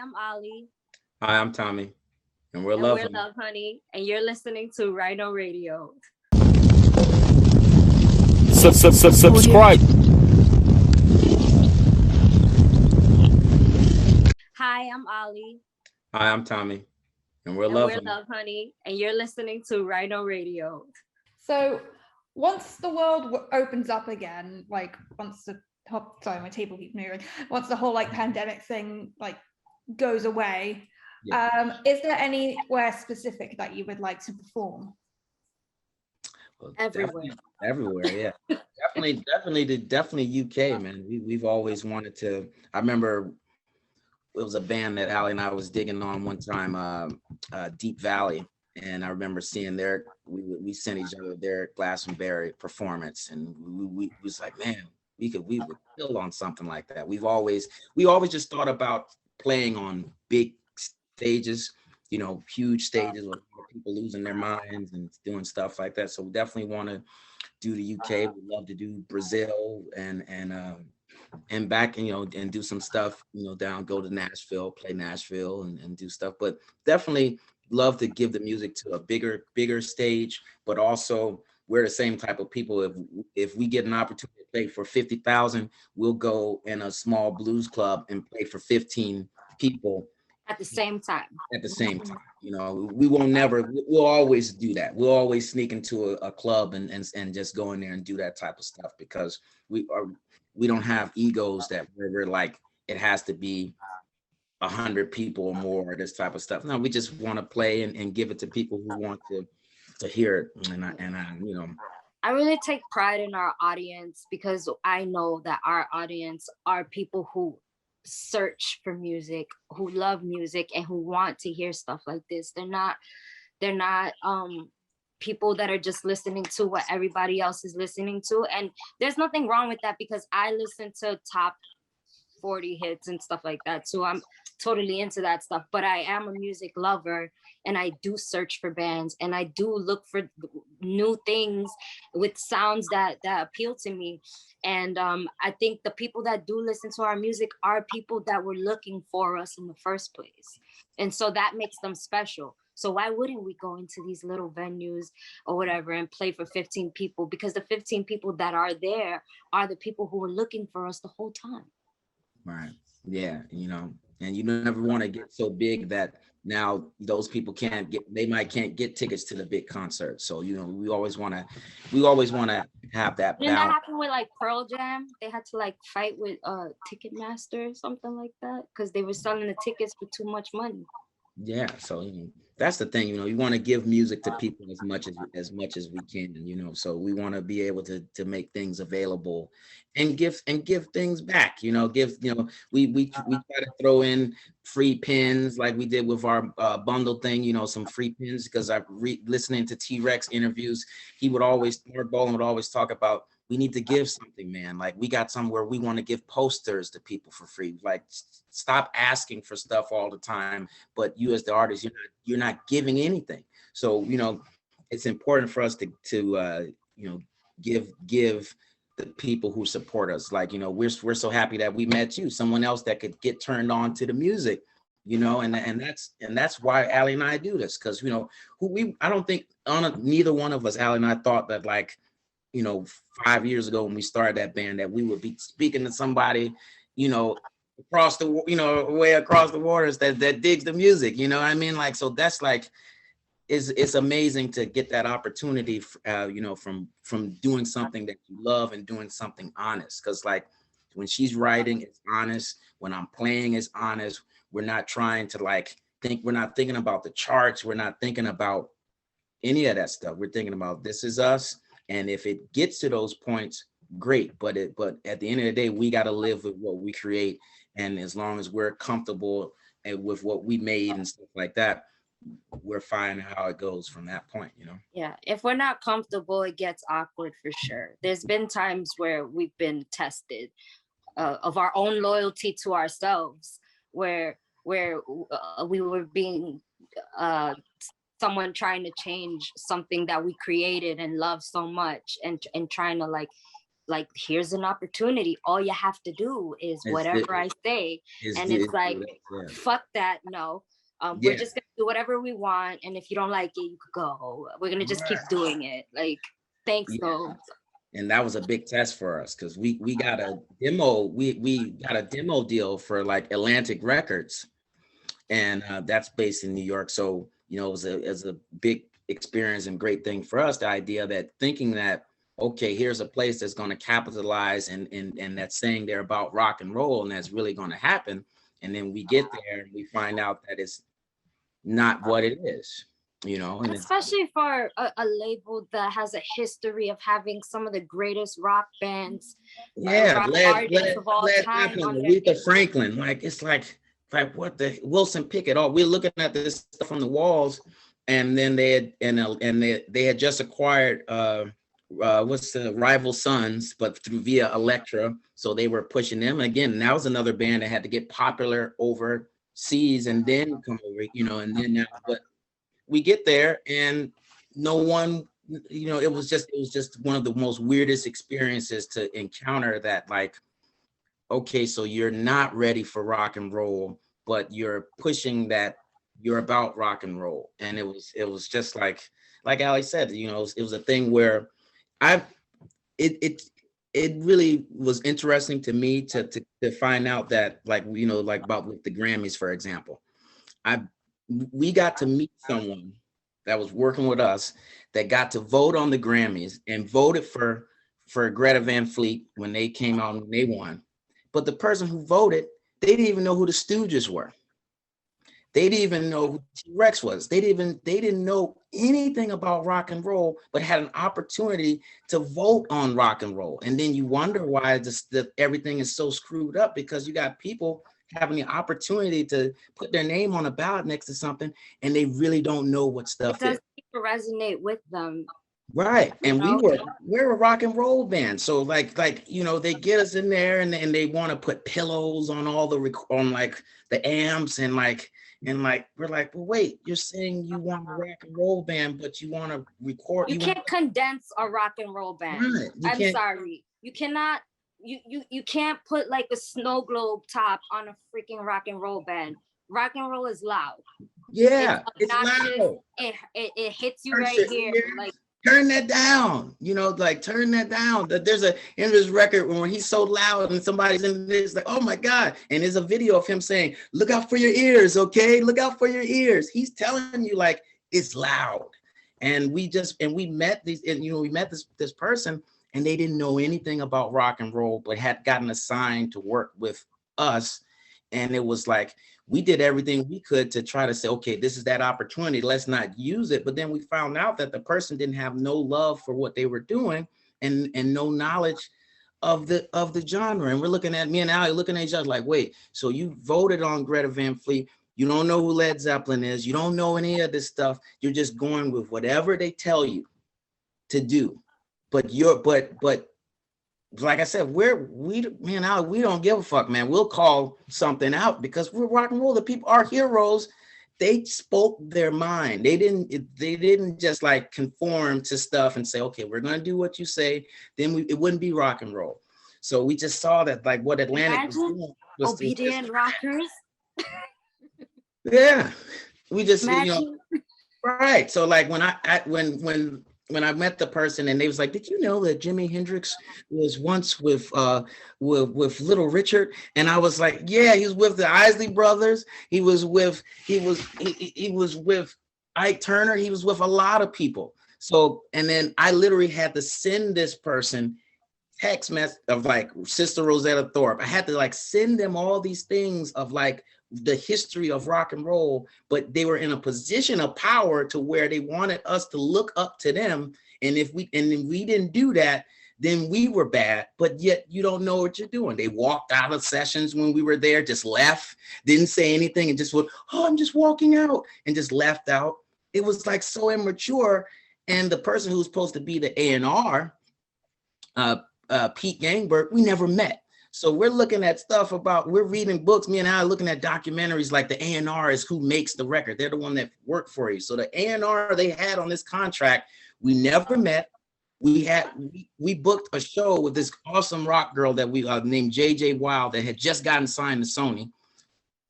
I'm Ali. Hi, I'm Tommy, and we're And we're Lovehoney. Lovehoney, and you're listening to Rhino Radio. Subscribe. Hi, I'm Ali. Hi, I'm Tommy, and we're And we're Lovehoney. Lovehoney, and you're listening to Rhino Radio. So once the world opens up again, like once the sorry, my table keeps moving. Once the whole pandemic thing goes away, is there anywhere specific that you would like to perform? Well, Everywhere. Everywhere, yeah. definitely UK, man. We've always wanted to. I remember it was a band that Ali and I was digging on one time, Deep Valley, and I remember seeing we sent each other their Glastonbury performance, and we was like, man, we would kill on something like that. We always just thought about playing on big stages, huge stages with people losing their minds and doing stuff like that. So we definitely want to do the UK. We'd love to do Brazil and back and do some stuff, go to Nashville, play Nashville and do stuff. But definitely love to give the music to a bigger stage, but also we're the same type of people. If we get an opportunity to play for 50,000, we'll go in a small blues club and play for 15 people At the same time. We'll always do that. We'll always sneak into a club and just go in there and do that type of stuff, because we don't have egos that we're like, it has to be 100 people or more, this type of stuff. No, we just want to play and give it to people who want to hear it. I really take pride in our audience, because I know that our audience are people who search for music, who love music, and who want to hear stuff like this. They're not people that are just listening to what everybody else is listening to. And there's nothing wrong with that, because I listen to top 40 hits and stuff like that. So I'm totally into that stuff, but I am a music lover, and I do search for bands, and I do look for new things with sounds that appeal to me. And I think the people that do listen to our music are people that were looking for us in the first place. And so that makes them special. So why wouldn't we go into these little venues or whatever and play for 15 people? Because the 15 people that are there are the people who were looking for us the whole time. Right. Yeah. And you never want to get so big that now those people can't get tickets to the big concert. So, we always want to have that balance. Didn't that happen with Pearl Jam? They had to fight with Ticketmaster or something like that, because they were selling the tickets for too much money. Yeah, so that's the thing, you want to give music to people as much as we can, so we want to be able to make things available and give things back, we try to throw in free pins like we did with our bundle thing, some free pins, because listening to T-Rex interviews, Mark Bolan would always talk about, we need to give something, man. We got somewhere we want to give posters to people for free. Stop asking for stuff all the time, but you as the artist, you're not giving anything. So, it's important for us to give the people who support us. We're so happy that we met you, someone else that could get turned on to the music, and that's why Ali and I do this, because I don't think neither one of us, Ali and I, thought that 5 years ago when we started that band, that we would be speaking to somebody, across the, way across the waters that digs the music, so that's it's amazing to get that opportunity, from doing something that you love and doing something honest. Because when she's writing, it's honest. When I'm playing, it's honest. We're not trying to we're not thinking about the charts. We're not thinking about any of that stuff. We're thinking about, this is us. And if it gets to those points, great. But at the end of the day, we got to live with what we create. And as long as we're comfortable with what we made and stuff like that, we're fine how it goes from that point, Yeah, if we're not comfortable, it gets awkward for sure. There's been times where we've been tested of our own loyalty to ourselves, where we were being someone trying to change something that we created and love so much, and trying to like, here's an opportunity. All you have to do is whatever I say. And it's like, fuck that. No, we're just gonna do whatever we want. And if you don't like it, you could go. We're gonna just keep doing it. Like, thanks though. And that was a big test for us because we got a demo. We got a demo deal for like Atlantic Records, and that's based in New York. So it was a big experience and great thing for us. The idea that thinking that, okay, here's a place that's going to capitalize and that's saying they're about rock and roll, and that's really going to happen. And then we get there and we find out that it's not what it is. And especially for a label that has a history of having some of the greatest rock bands, rock artists of all time. Aretha Franklin, like it's like what the Wilson Pickett. Oh, we're looking at this stuff on the walls, and then they had just acquired what's the Rival Sons, but via Elektra, so they were pushing them. And again, that was another band that had to get popular overseas and then come over, and then now, but we get there and no one, it was just one of the most weirdest experiences to encounter that, like, okay, so you're not ready for rock and roll, but you're pushing that you're about rock and roll. And it was just like Ali said, it was a thing where it really was interesting to me to find out that, like, like about with the Grammys, for example, we got to meet someone that was working with us that got to vote on the Grammys and voted for Greta Van Fleet when they came out and they won. But the person who voted, they didn't even know who the Stooges were. They didn't even know who T-Rex was. They didn't know anything about rock and roll, but had an opportunity to vote on rock and roll. And then you wonder why everything is so screwed up, because you got people having the opportunity to put their name on a ballot next to something, and they really don't know what stuff is. It doesn't resonate with them. Right. And we're a rock and roll band. So like, they get us in there and they want to put pillows on all the the amps and we're like, well, wait, you're saying you want a rock and roll band, but you want to record. You can't condense a rock and roll band. Right. I'm sorry. You cannot. You can't put like a snow globe top on a freaking rock and roll band. Rock and roll is loud. Yeah, it's loud. It hits you right here. Like, turn that down. Turn that down. That there's in this record when he's so loud and somebody's in this, like, oh my God. And there's a video of him saying, look out for your ears, okay? Look out for your ears. He's telling you, like, it's loud. And we met this person, and they didn't know anything about rock and roll, but had gotten assigned to work with us. And it was like, we did everything we could to try to say, okay, this is that opportunity, let's not use it. But then we found out that the person didn't have no love for what they were doing and no knowledge of the genre. And we're looking at, me and Ali looking at each other like, wait, so you voted on Greta Van Fleet, you don't know who Led Zeppelin is, you don't know any of this stuff, you're just going with whatever they tell you to do. But like I said, we don't give a fuck, man. We'll call something out because we're rock and roll. The people, our heroes, they spoke their mind. They didn't just like conform to stuff and say, okay, we're gonna do what you say. Then it wouldn't be rock and roll. So we just saw that, like, what Atlantic was doing was obedient rockers. Yeah, we just right. So like when I met the person and they was like, did you know that Jimi Hendrix was once with Little Richard? And I was like, yeah, he was with the Isley Brothers. He was with Ike Turner. He was with a lot of people. So, and then I literally had to send this person text message of like Sister Rosetta Thorpe. I had to like send them all these things of like the history of rock and roll, but they were in a position of power to where they wanted us to look up to them. And if we didn't do that, then we were bad, but yet you don't know what you're doing. They walked out of sessions when we were there, just left, didn't say anything, and just went, oh, I'm just walking out, and just left out. It was like so immature. And the person who's supposed to be the A&R, Pete Gangberg, we never met. So we're looking at stuff we're reading books, me and I are looking at documentaries like the A&R is who makes the record. They're the one that worked for you. So the A&R they had on this contract, we never met. we booked a show with this awesome rock girl that we named JJ Wild that had just gotten signed to Sony.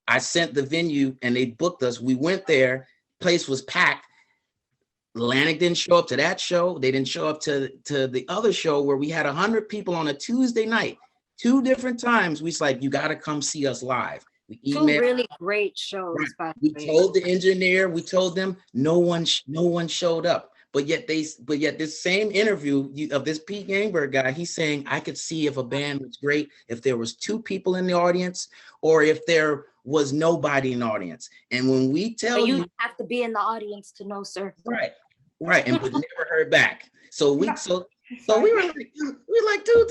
I sent the venue and they booked us. We went there, place was packed. Atlantic didn't show up to that show. They didn't show up to the other show where we had 100 people on a Tuesday night, 2 different times. We was like, you got to come see us live. We 2 really great shows. Right. We told the engineer, we told them, no one showed up. But yet this same interview of this Pete Gangberg guy, he's saying, I could see if a band was great, if there was 2 people in the audience, or if there was nobody in the audience. And when we tell you have to be in the audience to know, sir. Right. And we never heard back. So we were like, dude,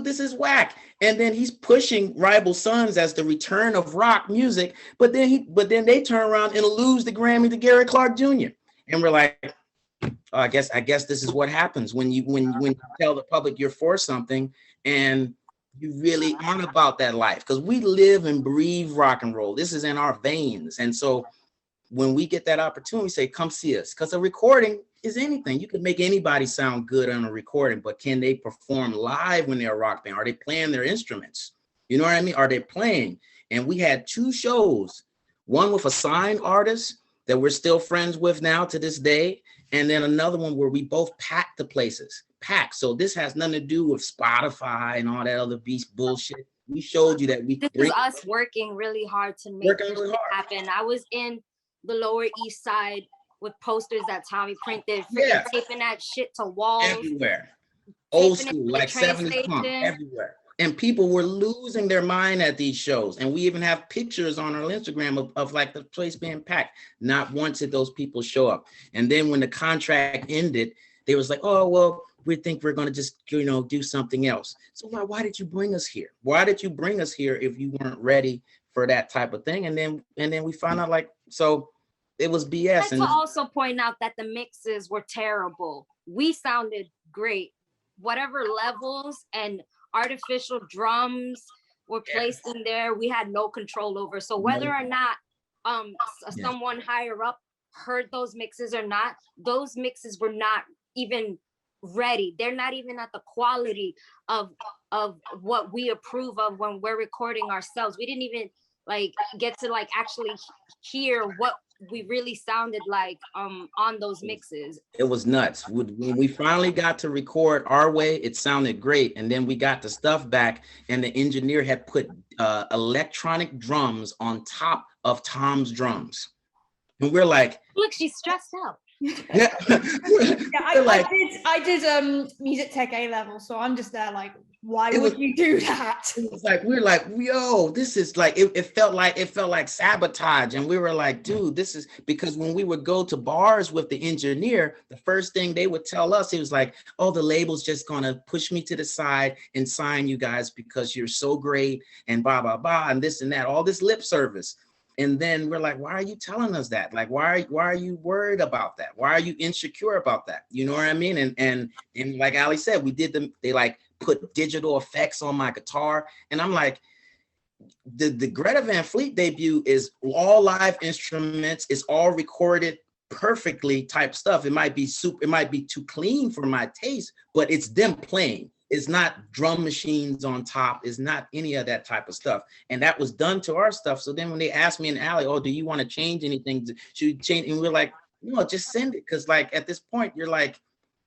this is whack. And then he's pushing Rival Sons as the return of rock music, but then they turn around and lose the Grammy to Gary Clark Jr. And we're like, I guess this is what happens when you tell the public you're for something and you really aren't about that life, because we live and breathe rock and roll. This is in our veins. And so when we get that opportunity, we say, come see us, because a recording is anything. You can make anybody sound good on a recording, but can they perform live when they're a rock band? Are they playing their instruments? You know what I mean? Are they playing? And we had 2 shows, one with a signed artist that we're still friends with now to this day, and then another one where we both packed the places. So this has nothing to do with Spotify and all that other beast bullshit. We showed you that this is us working really hard to make this happen. I was in the Lower East Side with posters that Tommy printed, taping that shit to walls. Everywhere. Old school, like 70s punk, everywhere. And people were losing their mind at these shows. And we even have pictures on our Instagram of like the place being packed. Not once did those people show up. And then when the contract ended, they was like, oh, well, we think we're going to just, do something else. So why did you bring us here? Why did you bring us here if you weren't ready for that type of thing? And then we found out, like, so it was BS. And to also point out that the mixes were terrible. We sounded great. Whatever levels and artificial drums were placed in there, we had no control over. So whether or not someone higher up heard those mixes or not, those mixes were not even ready. They're not even at the quality of what we approve of when we're recording ourselves. We didn't even get to actually hear what we really sounded like on those mixes. It was nuts. When we finally got to record our way, it sounded great. And then we got the stuff back and the engineer had put electronic drums on top of Tom's drums. And we're like, look, she's stressed out. Yeah, I did music tech A level, so I'm just there like, why would you do that? It was like, we're like, yo, this is like, it felt like sabotage. And we were like, dude, this is, because when we would go to bars with the engineer, the first thing they would tell us, it was like, oh, the label's just gonna push me to the side and sign you guys because you're so great and blah, blah, blah, and this and that, all this lip service. And then we're like, why are you telling us that? Like, why are you worried about that? Why are you insecure about that? You know what I mean? And like Ali said, they like put digital effects on my guitar. And I'm like, the Greta Van Fleet debut is all live instruments. It's all recorded perfectly type stuff. It might be too clean for my taste, but it's them playing. It's not drum machines on top. It's not any of that type of stuff. And that was done to our stuff. So then when they asked me and Ali, oh, do you want to change anything? Should we change? And we're like, no, just send it. Because like at this point, you're like,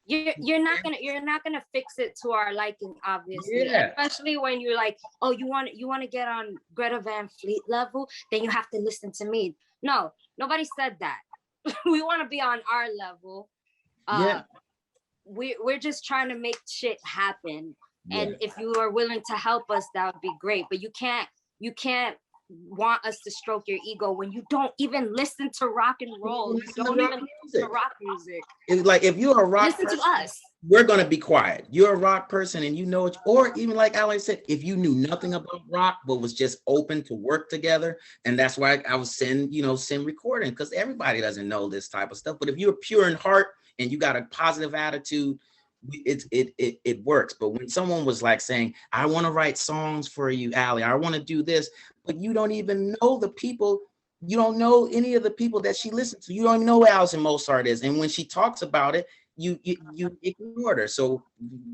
you're not gonna fix it to our liking, obviously. Yeah. Especially when you're like, oh, you want to get on Greta Van Fleet level, then you have to listen to me. No, nobody said that. We want to be on our level. Yeah. We're just trying to make shit happen. And if you are willing to help us, that would be great. But you can't want us to stroke your ego when you don't even listen to rock and roll. You don't even listen to rock music. It's like, if you're a rock listen person, to us. We're gonna be quiet. You're a rock person and you know it, or even like Ali said, if you knew nothing about rock but was just open to work together, and that's why I was send recording, because everybody doesn't know this type of stuff. But if you're pure in heart and you got a positive attitude, it works. But when someone was like saying, I want to write songs for you, Ali, I want to do this, but you don't even know the people, you don't know any of the people that she listens to. You don't even know who Alison Mozart is. And when she talks about it, you ignored her. So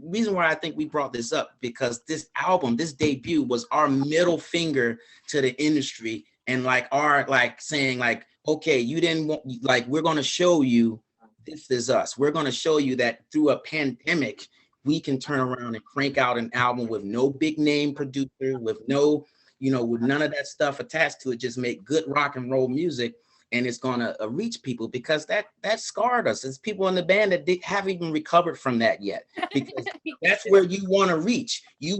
reason why I think we brought this up, because this album, this debut was our middle finger to the industry, and like our like saying like, okay, you didn't want, like, we're going to show you this is us. We're going to show you that through a pandemic we can turn around and crank out an album with no big name producer, with no, you know, with none of that stuff attached to it, just make good rock and roll music, and it's gonna reach people, because that scarred us. There's people in the band that haven't even recovered from that yet, because that's where you want to reach. You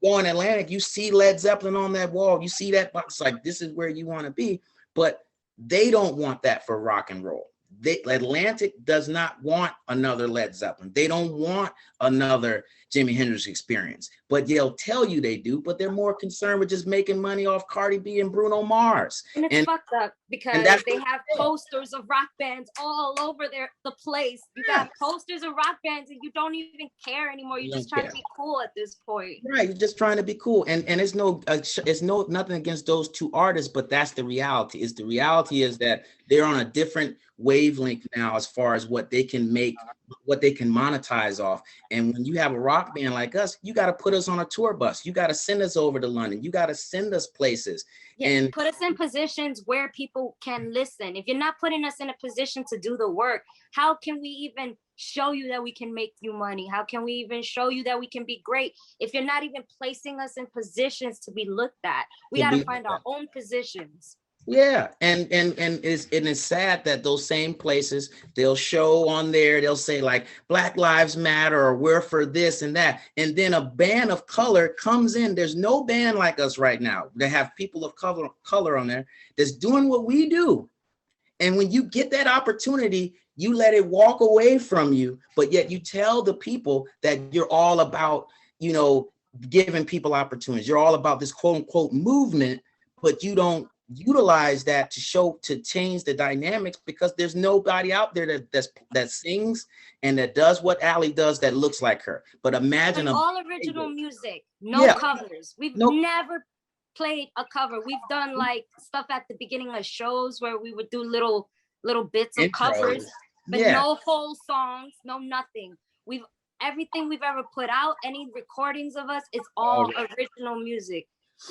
go in Atlantic, you see Led Zeppelin on that wall, you see that box, like this is where you want to be, but they don't want that for rock and roll. Atlantic does not want another Led Zeppelin. They don't want another Jimi Hendrix Experience, but they'll tell you they do, but they're more concerned with just making money off Cardi B and Bruno Mars. And it's fucked up, because they have posters of rock bands all over the place. You got posters of rock bands and you don't even care anymore. You're just trying to be cool at this point. Right, you're just trying to be cool. And it's nothing against those two artists, but that's the reality. The reality is that they're on a different wavelength now as far as what they can make, what they can monetize off. And when you have a rock band like us, you got to put us on a tour bus. You got to send us over to London. You got to send us places. Yeah, and put us in positions where people can listen. If you're not putting us in a position to do the work, how can we even show you that we can make you money? How can we even show you that we can be great if you're not even placing us in positions to be looked at? We got to find our own positions. Yeah, and it's sad that those same places, they'll show on there, they'll say like Black Lives Matter or we're for this and that, and then a band of color comes in. There's no band like us right now. They have people of color on there that's doing what we do. And when you get that opportunity, you let it walk away from you, but yet you tell the people that you're all about, you know, giving people opportunities. You're all about this quote unquote movement, but you don't utilize that to change the dynamics, because there's nobody out there that sings and that does what Ally does that looks like her. But imagine all original music, no covers. We've never played a cover. We've done like stuff at the beginning of shows where we would do little bits of covers, but no whole songs, no nothing. Everything we've ever put out, any recordings of us, it's all original music.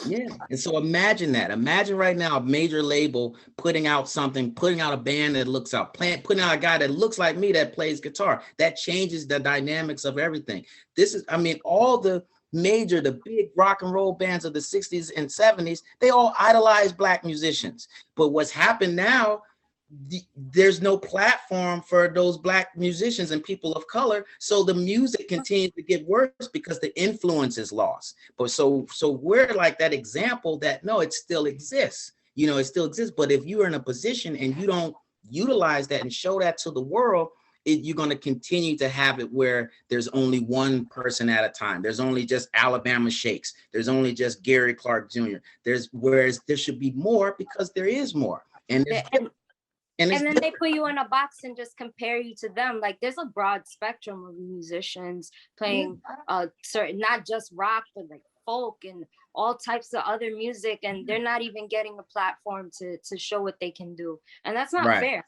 Yeah, and so imagine that. Imagine right now a major label putting out a band that looks out, putting out a guy that looks like me that plays guitar. That changes the dynamics of everything. All the big rock and roll bands of the 60s and 70s, they all idolize Black musicians. But what's happened now, there's no platform for those Black musicians and people of color, so the music continues to get worse because the influence is lost. But so we're like that example that no, it still exists, you know, it still exists. But if you're in a position and you don't utilize that and show that to the world, you're going to continue to have it where there's only one person at a time. There's only just Alabama Shakes. There's only just Gary Clark Jr. Whereas there should be more, because there is more. And then they put you in a box and just compare you to them. Like there's a broad spectrum of musicians playing certain, not just rock, but like folk and all types of other music, and they're not even getting a platform to show what they can do. And that's not fair.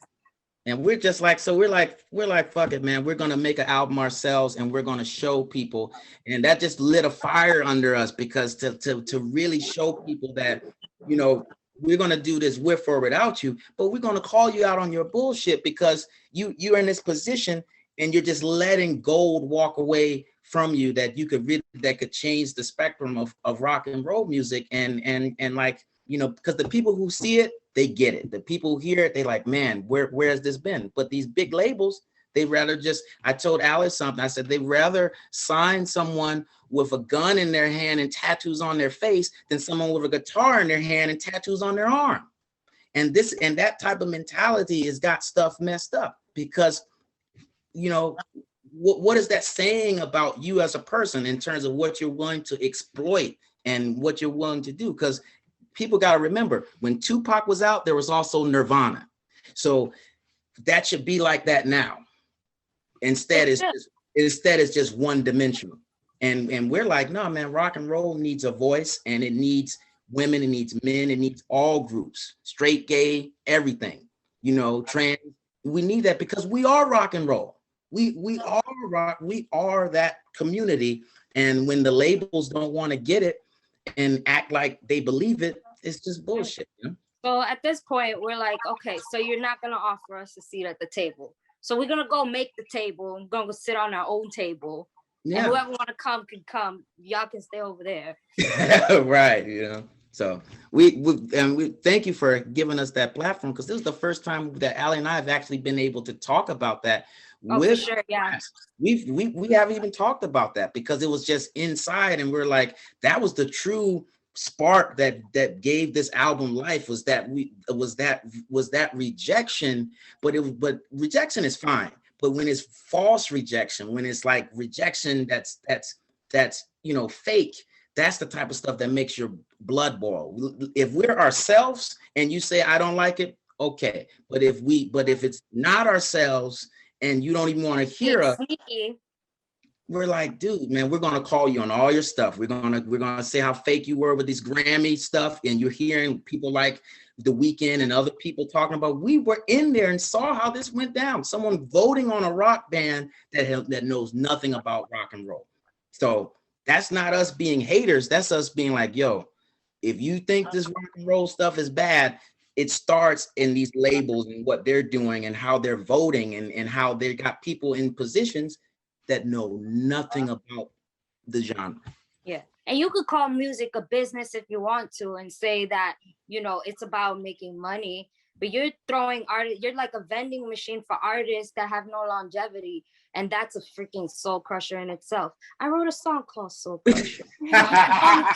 And we're just like, so we're like, fuck it, man. We're gonna make an album ourselves and we're gonna show people. And that just lit a fire under us, because to really show people that, you know, we're going to do this with or without you, but we're going to call you out on your bullshit, because you're in this position and you're just letting gold walk away from you that could change the spectrum of rock and roll music. And like, you know, because the people who see it, they get it. The people who hear it, they like, man, where has this been? But these big labels, they rather just, I told Alice something. I said, they'd rather sign someone with a gun in their hand and tattoos on their face than someone with a guitar in their hand and tattoos on their arm. And that type of mentality has got stuff messed up, because, you know, what is that saying about you as a person in terms of what you're willing to exploit and what you're willing to do? Because people got to remember, when Tupac was out, there was also Nirvana. So that should be like that now. Instead, it's just one dimensional. And we're like, no, man, rock and roll needs a voice, and it needs women, it needs men, it needs all groups, straight, gay, everything, you know, trans. We need that because we are rock and roll. We are rock. We are that community. And when the labels don't want to get it and act like they believe it, it's just bullshit. You know? So at this point, we're like, okay, so you're not gonna offer us a seat at the table. So we're gonna go make the table. I'm gonna go sit on our own table. Yeah. And whoever want to come can come. Y'all can stay over there. Right. You know. So we thank you for giving us that platform, because this is the first time that Allie and I have actually been able to talk about that. Oh, for sure, yeah. We haven't even talked about that because it was just inside, and we're like, that was the true spark that gave this album life, was that rejection. But rejection is fine. But when it's false rejection, when it's like rejection that's fake, that's the type of stuff that makes your blood boil. If we're ourselves and you say I don't like it, okay. But if it's not ourselves and you don't even want to hear us, we're like, dude, man, we're gonna call you on all your stuff. We're gonna say how fake you were with this Grammy stuff, and you're hearing people like The Weeknd and other people talking about. We were in there and saw how this went down. Someone voting on a rock band that knows nothing about rock and roll. So that's not us being haters. That's us being like, yo, if you think this rock and roll stuff is bad, it starts in these labels and what they're doing and how they're voting and how they got people in positions that know nothing about the genre. Yeah. And you could call music a business if you want to and say that, it's about making money, but you're throwing you're like a vending machine for artists that have no longevity. And that's a freaking soul crusher in itself. I wrote a song called Soul Crusher. That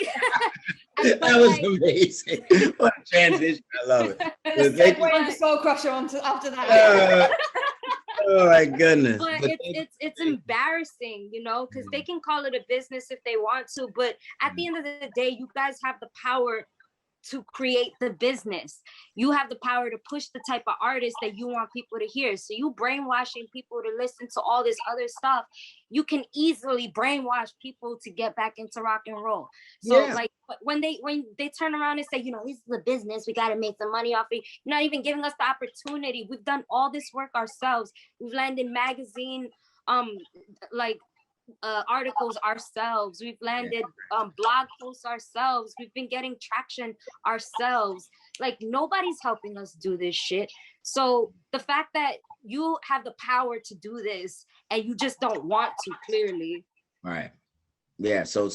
was amazing. What a transition. I love it. Segue into Soul Crusher after that. Oh my goodness. But it's embarrassing, because they can call it a business if they want to. But at the end of the day, you guys have the power to create the business. You have the power to push the type of artists that you want people to hear. So you brainwashing people to listen to all this other stuff, you can easily brainwash people to get back into rock and roll. So like when they turn around and say, this is a business, we got to make some money off it, you're not even giving us the opportunity. We've done all this work ourselves. We've landed magazine articles ourselves. We've landed blog posts ourselves. We've been getting traction ourselves. Like, nobody's helping us do this shit. So the fact that you have the power to do this and you just don't want to, clearly. Right. Yeah. So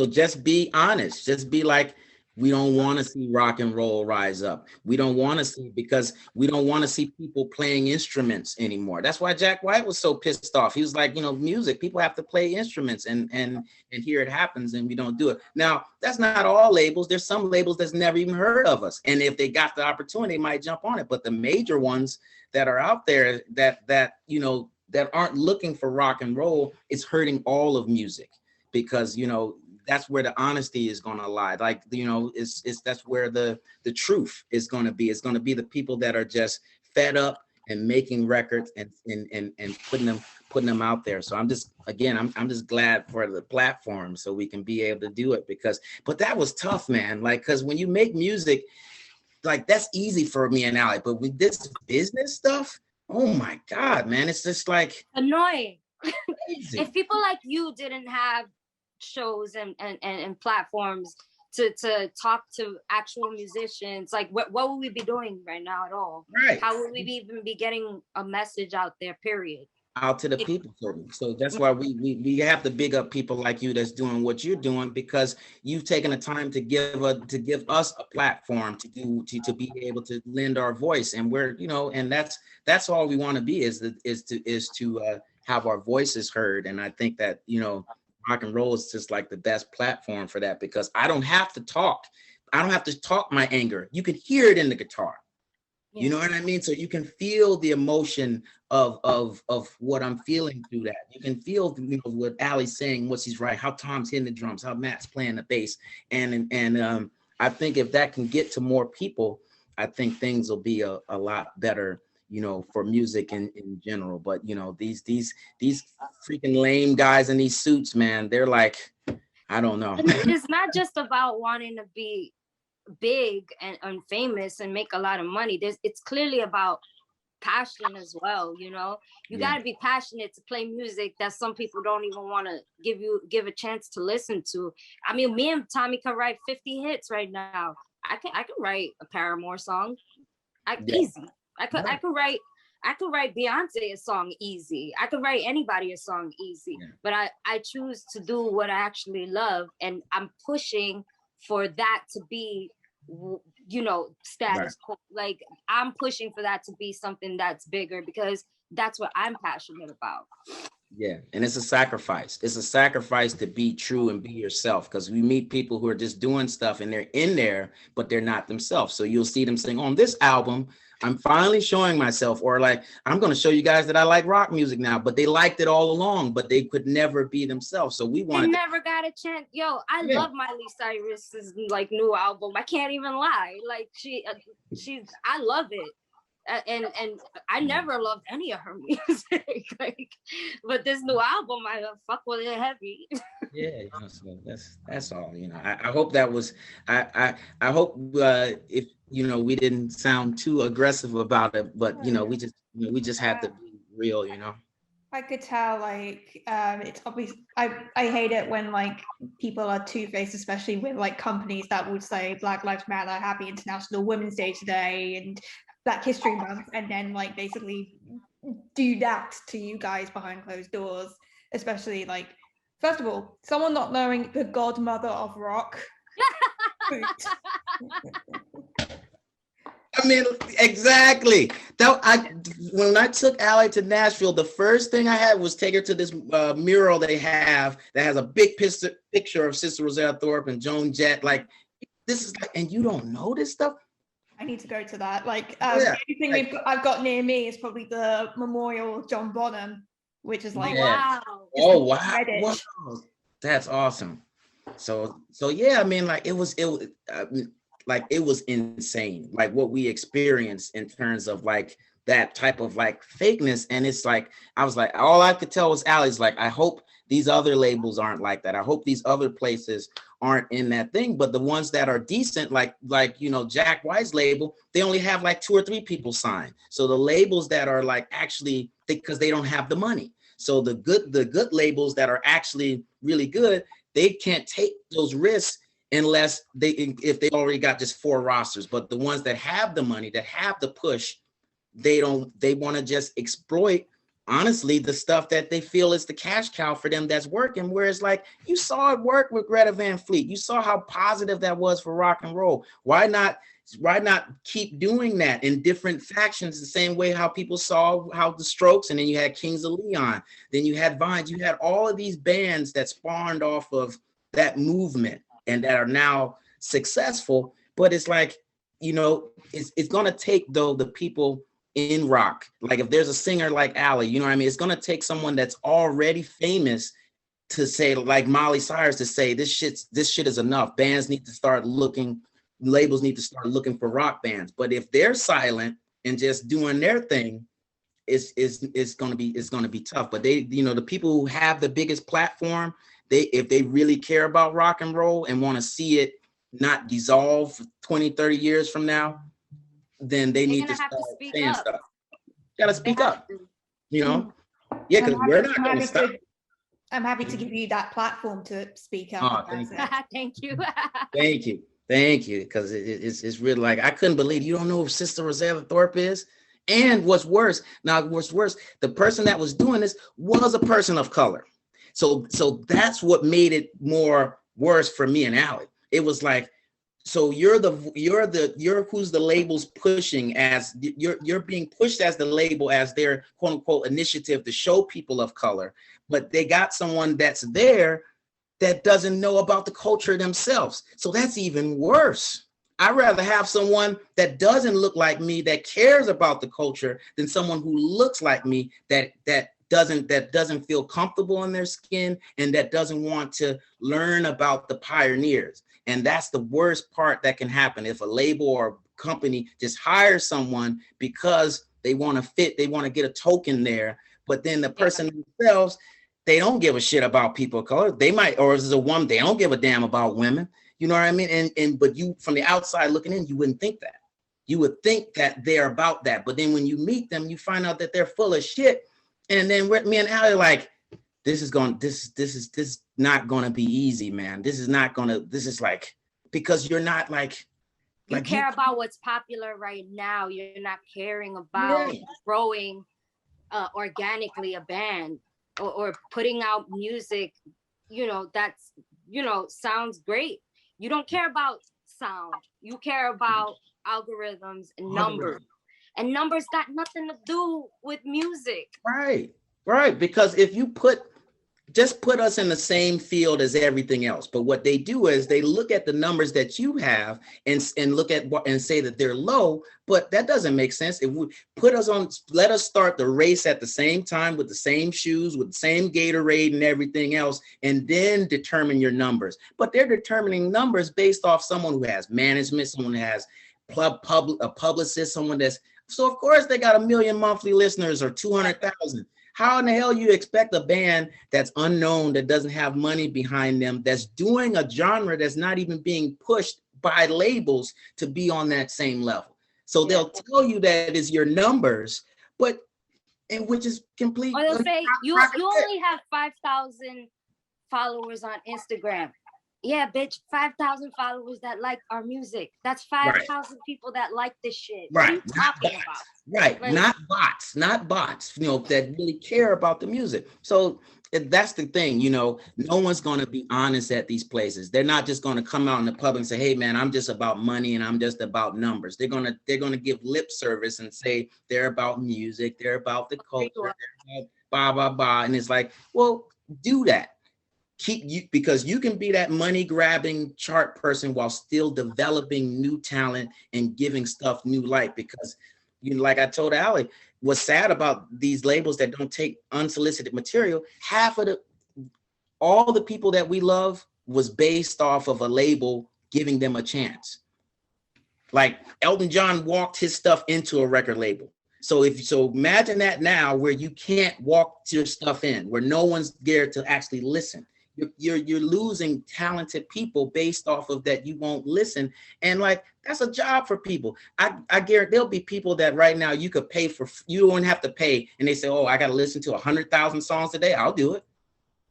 just be honest. Just be like, we don't want to see rock and roll rise up. We don't want to see, because we don't want to see people playing instruments anymore. That's why Jack White was so pissed off. He was like, music, people have to play instruments, and here it happens and we don't do it. Now, that's not all labels. There's some labels that's never even heard of us. And if they got the opportunity, they might jump on it. But the major ones that are out there that aren't looking for rock and roll, it's hurting all of music, because, that's where the honesty is going to lie. Like, that's where the truth is going to be. It's going to be the people that are just fed up and making records and putting them out there. So I'm just glad for the platform so we can be able to do it, but that was tough, man. Like, cause when you make music, like, that's easy for me and Allie, but with this business stuff, oh my God, man, it's just like annoying. If people like you didn't have shows and platforms to talk to actual musicians, like what would we be doing right now at all? Right. How would we even be getting a message out there, period? Out to the people. So that's why we have to big up people like you that's doing what you're doing, because you've taken the time to give us a platform to be able to lend our voice, and we're and that's all we want to be, is to have our voices heard. And I think that rock and roll is just like the best platform for that, because I don't have to talk. I don't have to talk my anger. You can hear it in the guitar. Yeah. You know what I mean? So you can feel the emotion of what I'm feeling through that. You can feel what Allie's saying, what she's right, how Tom's hitting the drums, how Matt's playing the bass. And I think if that can get to more people, I think things will be a lot better, for music in general. But these freaking lame guys in these suits, man, they're like, I don't know. It's not just about wanting to be big and famous and make a lot of money. It's clearly about passion as well. You know, you got to be passionate to play music that some people don't even want to give a chance to listen to. I mean, me and Tommy can write 50 hits right now. I can write a Paramore song. Easy. I could write Beyonce a song easy. I could write anybody a song easy. But I choose to do what I actually love, and I'm pushing for that to be, you know, status quo. Like, I'm pushing for that to be something that's bigger, because that's what I'm passionate about. Yeah, and it's a sacrifice. It's a sacrifice to be true and be yourself, because we meet people who are just doing stuff and they're in there, but they're not themselves. So you'll see them saying, on this album, I'm finally showing myself, or like, I'm going to show you guys that I like rock music now, but they liked it all along, but they could never be themselves. So we wanted. They never got a chance. Yo, I love Miley Cyrus's like new album. I can't even lie. Like I love it. And I never loved any of her music, like, but this new album, I fuck with it heavy. Yeah, you know, so that's all. You know, I hope that was. I hope if you know, we didn't sound too aggressive about it, but you know, we just had to be real. You know, I could tell, like, it's obvious. I hate it when like people are two-faced, especially with like companies that would say Black Lives Matter, Happy International Women's Day today, and Black History Month, and then like basically do that to you guys behind closed doors. Especially, like, first of all, someone not knowing the godmother of rock. I mean, exactly. When I took Allie to Nashville, the first thing I had was take her to this mural they have that has a big picture of Sister Rosetta Thorpe and Joan Jett. Like, this is like, and you don't know this stuff. I need to go to that. Like, the only thing I've got near me is probably the Memorial of John Bonham, which is like, wow. Oh, wow. That's awesome. So yeah, I mean, like, it was insane, like what we experienced in terms of like that type of like fakeness. And it's like, I was like, all I could tell was Allie's like, I hope these other labels aren't like that. I hope these other places aren't in that thing. But the ones that are decent, like, you know, Jack White's label, they only have like 2 or 3 people signed. So the labels that are like actually, because they don't have the money. So the good labels that are actually really good, they can't take those risks unless if they already got just 4 rosters. But the ones that have the money, that have the push, they want to just exploit, honestly, the stuff that they feel is the cash cow for them that's working. Whereas, like, you saw it work with Greta Van Fleet. You saw how positive that was for rock and roll. Why not keep doing that in different factions, the same way how people saw how the Strokes, and then you had Kings of Leon, then you had Vines, you had all of these bands that spawned off of that movement and that are now successful. But it's like, you know, it's gonna take, though, the people in rock, like if there's a singer like Allie, you know what I mean, it's gonna take someone that's already famous to say, like Miley Cyrus, to say this shit is enough. Bands need to start looking, labels need to start looking for rock bands. But if they're silent and just doing their thing, it's gonna be tough. But they, you know, the people who have the biggest platform, if they really care about rock and roll and want to see it not dissolve 20, 30 years from now, then they need to start saying stuff. Gotta speak up, you know? Yeah, because we're not gonna stop. I'm happy to give you that platform to speak up. Thank you. Thank you. Because it's really like, I couldn't believe you don't know who Sister Rosetta Thorpe is. And what's worse, the person that was doing this was a person of color. So that's what made it more worse for me and Allie. It was like, so you're who's the label's pushing, as you're being pushed as the label, as their quote unquote initiative to show people of color, but they got someone that's there that doesn't know about the culture themselves. So that's even worse. I'd rather have someone that doesn't look like me, that cares about the culture, than someone who looks like me that doesn't feel comfortable in their skin and that doesn't want to learn about the pioneers. And that's the worst part that can happen, if a label or a company just hires someone because they want to fit, they want to get a token there, but then the person themselves, they don't give a shit about people of color. They might, or is a woman, they don't give a damn about women. You know what I mean? But you, from the outside looking in, you wouldn't think that. You would think that they're about that, but then when you meet them, you find out that they're full of shit. And then me and Allie are like, this is not gonna be easy, man. This is like, because you're not like you care about what's popular right now. You're not caring about growing organically a band or putting out music, that's, sounds great. You don't care about sound. You care about algorithms and numbers. And numbers got nothing to do with music. Right. Because if you put us in the same field as everything else. But what they do is they look at the numbers that you have and look at and say that they're low, but that doesn't make sense. If we let us start the race at the same time with the same shoes, with the same Gatorade and everything else, and then determine your numbers. But they're determining numbers based off someone who has management, someone who has a publicist, so of course they got 1 million monthly listeners or 200,000. How in the hell you expect a band that's unknown, that doesn't have money behind them, that's doing a genre that's not even being pushed by labels to be on that same level? So they'll tell you that it's your numbers, which is complete. Or they'll say you only have 5,000 followers on Instagram. Yeah, bitch, 5,000 followers that like our music. That's 5,000 people that like this shit. What are you talking about? Right, like, not bots, that really care about the music. So that's the thing, no one's going to be honest at these places. They're not just going to come out in the public and say, hey man, I'm just about money and I'm just about numbers. They're going to give lip service and say they're about music, they're about the culture, they're about blah, blah, blah. And it's like, well, do that. Because you can be that money grabbing chart person while still developing new talent and giving stuff new light. Because like I told Allie, what's sad about these labels that don't take unsolicited material, all the people that we love was based off of a label giving them a chance. Like Elton John walked his stuff into a record label. So imagine that now, where you can't walk your stuff in, where no one's there to actually listen. You're losing talented people based off of that. You won't listen. And like, that's a job for people. I guarantee there'll be people that right now you could pay for, you don't have to pay. And they say, oh, I got to listen to 100,000 songs a day. I'll do it.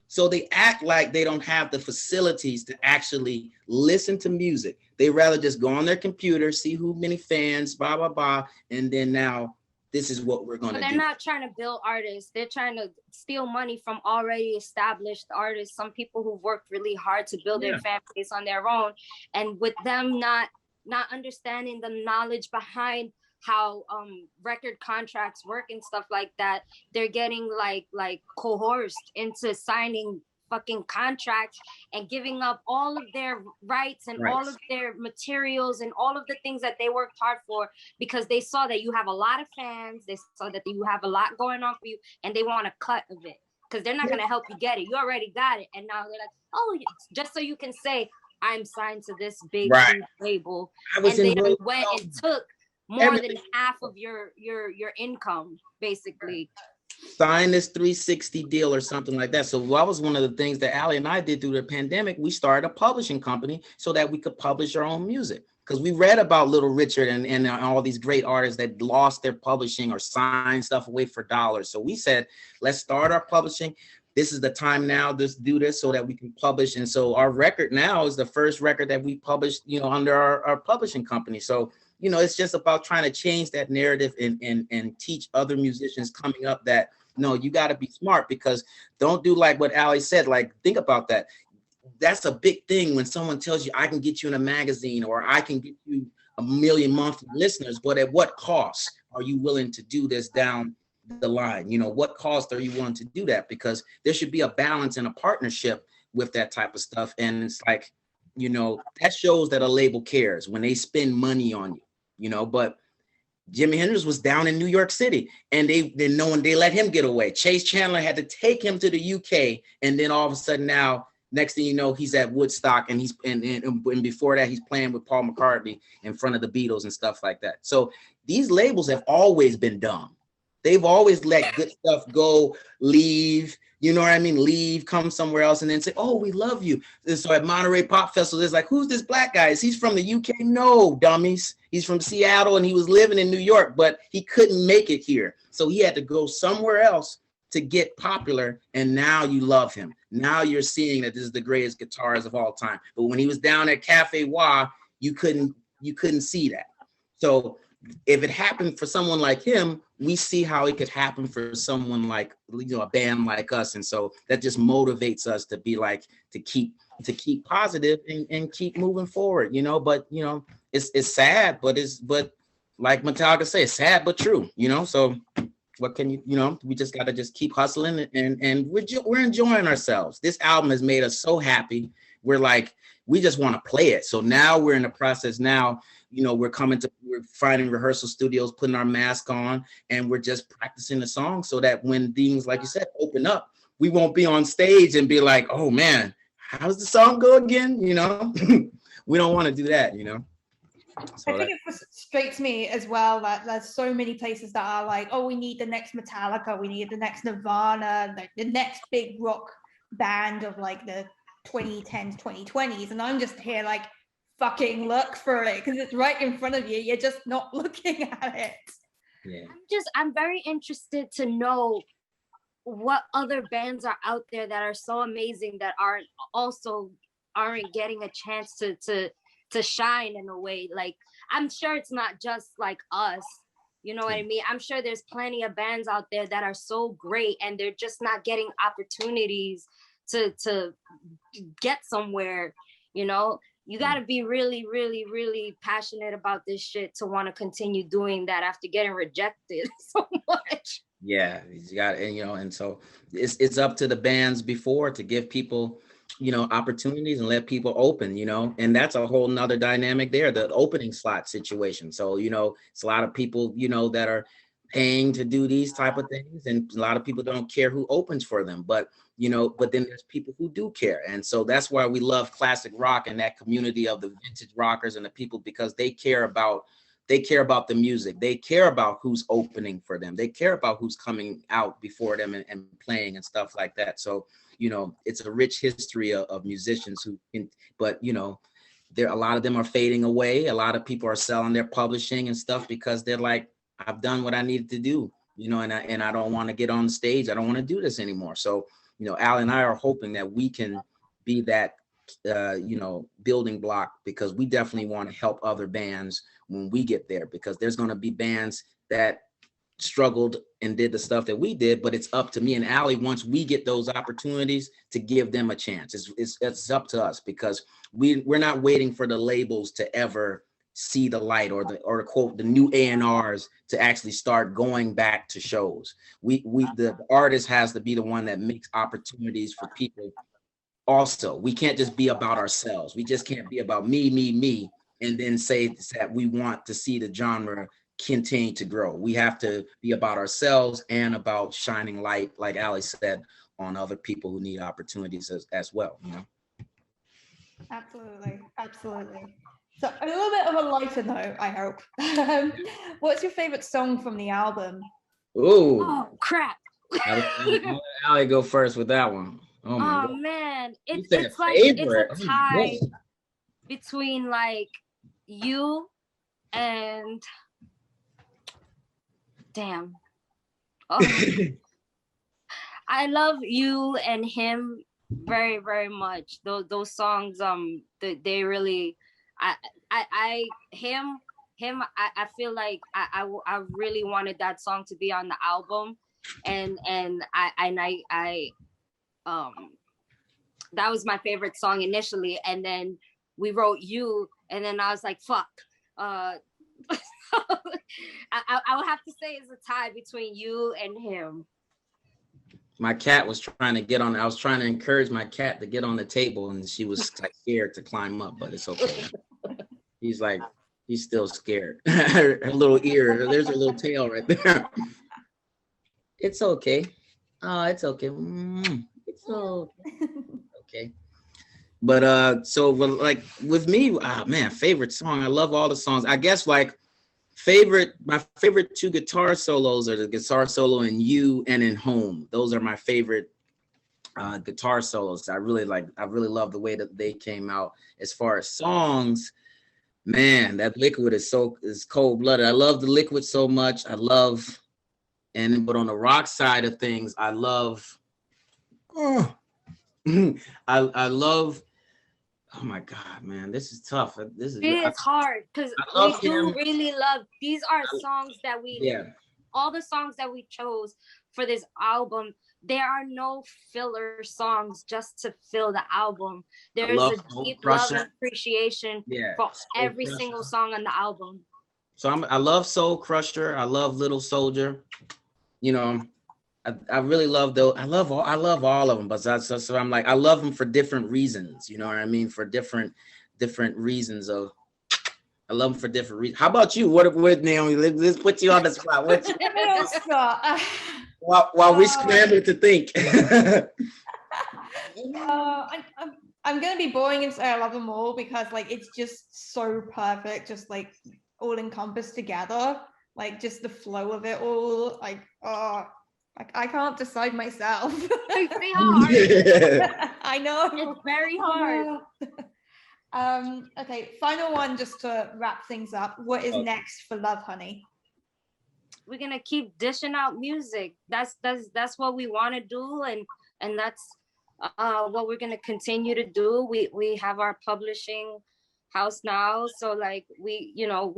So they act like they don't have the facilities to actually listen to music. They rather just go on their computer, see who many fans, blah, blah, blah. And then now this is what we're going to do. They're not trying to build artists. They're trying to steal money from already established artists. Some people who worked really hard to build their fan base on their own. And with them not understanding the knowledge behind how record contracts work and stuff like that, they're getting like coerced into signing fucking contracts and giving up all of their rights and all of their materials and all of the things that they worked hard for, because they saw that you have a lot of fans, they saw that you have a lot going on for you, and they want a cut of it because they're not going to help you get it. You already got it, and now they're like, oh, just so you can say I'm signed to this big label, and they went and took more than half of your income, basically. Sign this 360 deal or something like that. So that was one of the things that Allie and I did through the pandemic. We started a publishing company so that we could publish our own music, because we read about Little Richard and all these great artists that lost their publishing or signed stuff away for dollars. So we said, let's start our publishing. This is the time now, just do this so that we can publish. And so our record now is the first record that we published, under our publishing company. So it's just about trying to change that narrative and teach other musicians coming up that, no, you got to be smart, because don't do like what Allie said. Like, think about that. That's a big thing when someone tells you, I can get you in a magazine or I can get you 1 million monthly listeners, but at what cost are you willing to do this down the line? What cost are you willing to do that? Because there should be a balance and a partnership with that type of stuff. And it's like, that shows that a label cares when they spend money on you. But Jimi Hendrix was down in New York City, and they let him get away. Chase Chandler had to take him to the UK, and then all of a sudden now, next thing you know, he's at Woodstock, and and before that, he's playing with Paul McCartney in front of the Beatles and stuff like that. So these labels have always been dumb. They've always let good stuff go, leave, you know what I mean, leave, come somewhere else, and then say, oh, we love you. And so at Monterey Pop Festival, it's like, who's this black guy? Is he from the UK? No, dummies. He's from Seattle and he was living in New York, but he couldn't make it here. So he had to go somewhere else to get popular, and now you love him. Now you're seeing that this is the greatest guitarist of all time. But when he was down at Cafe Wah, you couldn't see that. So if it happened for someone like him, we see how it could happen for someone like, you know, a band like us. And so that just motivates us to be like, to keep positive and keep moving forward, you know. But, you know, it's sad, but like Metallica say, it's sad but true, you know. So what can you know, we just got to just keep hustling, and we're enjoying ourselves. This album has made us so happy. We're like, we just want to play it. So now we're in the process now, you know, we're finding rehearsal studios, putting our mask on, and we're just practicing the song so that when things, like you said, open up, we won't be on stage and be like, oh man, how does the song go again? You know, we don't want to do that, you know. So I think it frustrates me as well that there's so many places that are like, oh, we need the next Metallica, we need the next Nirvana, like the next big rock band of like the 2010s, 2020s, and I'm just here like, fucking look for it, because it's right in front of you. You're just not looking at it. Yeah. I'm very interested to know what other bands are out there that are so amazing that aren't getting a chance to shine in a way. Like, I'm sure it's not just like us, you know what I mean? I'm sure there's plenty of bands out there that are so great and they're just not getting opportunities to get somewhere, you know. You got to be really, really, really passionate about this shit to want to continue doing that after getting rejected so much. Yeah, you got, and you know, and so it's up to the bands before to give people, you know, opportunities and let people open, you know, and that's a whole nother dynamic there, the opening slot situation. So, you know, it's a lot of people, you know, that are paying to do these type of things, and a lot of people don't care who opens for them, but you know, but then there's people who do care. And so that's why we love classic rock and that community of the vintage rockers and the people, because they care about the music. They care about who's opening for them. They care about who's coming out before them and playing and stuff like that. So, you know, it's a rich history of musicians who can, but you know, a lot of them are fading away. A lot of people are selling their publishing and stuff because they're like, I've done what I needed to do, you know, and I don't want to get on the stage. I don't want to do this anymore. So, you know, Al and I are hoping that we can be that, you know, building block, because we definitely want to help other bands when we get there, because there's going to be bands that struggled and did the stuff that we did, but it's up to me and Allie, once we get those opportunities, to give them a chance. It's up to us, because we're not waiting for the labels to ever see the light or quote the new A&Rs to actually start going back to shows. The artist has to be the one that makes opportunities for people. Also, we can't just be about ourselves. We just can't be about me, and then say that we want to see the genre continue to grow. We have to be about ourselves and about shining light, like Ali said, on other people who need opportunities as well, you know? Absolutely. So a little bit of a lighter note, I hope. What's your favorite song from the album? Ooh. Oh, crap. Ali go first with that one. Oh, my God. Man. It's like, it's a tie between like You and damn. Oh. I love You and Him very, very much. Those songs, they really, I feel like I really wanted that song to be on the album, and I that was my favorite song initially, and then we wrote You, and then I was like, fuck. I would have to say it's a tie between You and Him. My cat was trying to get on. I was trying to encourage my cat to get on the table, and she was like scared to climb up, but it's okay. He's still scared. Her little ear, there's her little tail right there. It's okay. It's okay. It's okay. But so like with me, man, favorite song. I love all the songs. I guess like my favorite two guitar solos are the guitar solo in You and in Home. Those are my favorite guitar solos. I really love the way that they came out. As far as songs, man, that Liquid is cold-blooded. I love the Liquid so much. But on the rock side of things, I love I love, oh my God, man, this is tough. It's hard because we do really love, these are songs that all the songs that we chose for this album, there are no filler songs just to fill the album. There is a deep love and appreciation for every single song on the album. So I love Soul Crusher. I love Little Soldier. You know, I really love those. I love all of them, but so I'm like, I love them for different reasons. You know what I mean? For different reasons of. I love them for different reasons. How about you? What with Naomi? Let's put you on the spot. While we scramble to think. I'm gonna be boring and say I love them all because like it's just so perfect, just like all encompassed together, like just the flow of it all. Like I can't decide myself. It's very hard. I know. It's very hard. Okay, final one just to wrap things up. What is next for Lovehoney? We're gonna keep dishing out music. That's what we want to do, and that's what we're gonna continue to do. We have our publishing house now, so like we know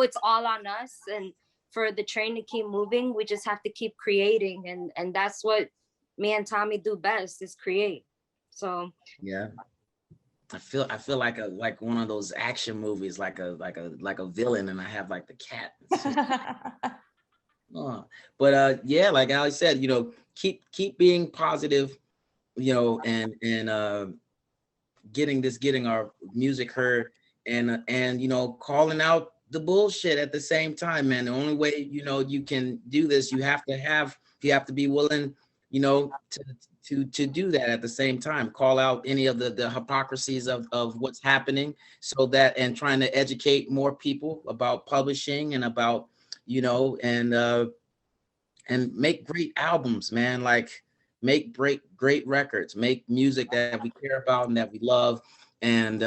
it's all on us, and for the train to keep moving, we just have to keep creating, and that's what me and Tommy do best, is create. So yeah. I feel like one of those action movies, like a villain, and I have like the cat. But yeah, like Ali said, keep being positive, and getting our music heard, and calling out the bullshit at the same time, man. The only way you can do this, you have to be willing, to do that at the same time. Call out any of the hypocrisies of what's happening, and trying to educate more people about publishing and about and make great albums, man. Like make great records, make music that we care about and that we love, and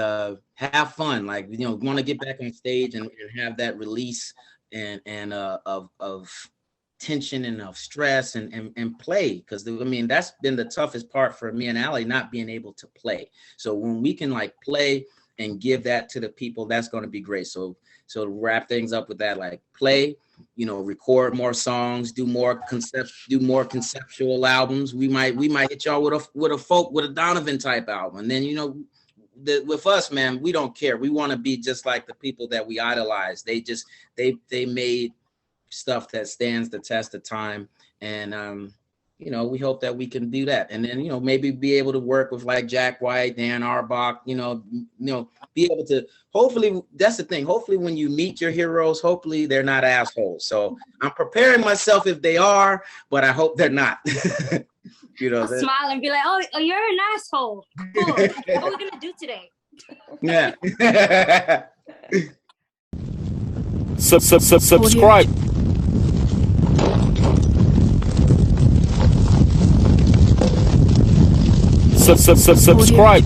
have fun. Like want to get back on stage and have that release and of tension and of stress and play, because that's been the toughest part for me and Ali, not being able to play. So when we can like play and give that to the people, that's going to be great. So to wrap things up with that, like play, record more songs, do more conceptual albums. We might hit y'all with a Donovan type album, and then with us, man, we don't care. We want to be just like the people that we idolize. They made stuff that stands the test of time, and we hope that we can do that, and then maybe be able to work with like Jack White, Dan Arbach, be able to, hopefully, that's the thing, hopefully when you meet your heroes, hopefully they're not assholes. So I'm preparing myself if they are, but I hope they're not. I'll smile and be like, oh, you're an asshole. Cool. What are we gonna do today? Yeah. Subscribe. Subscribe.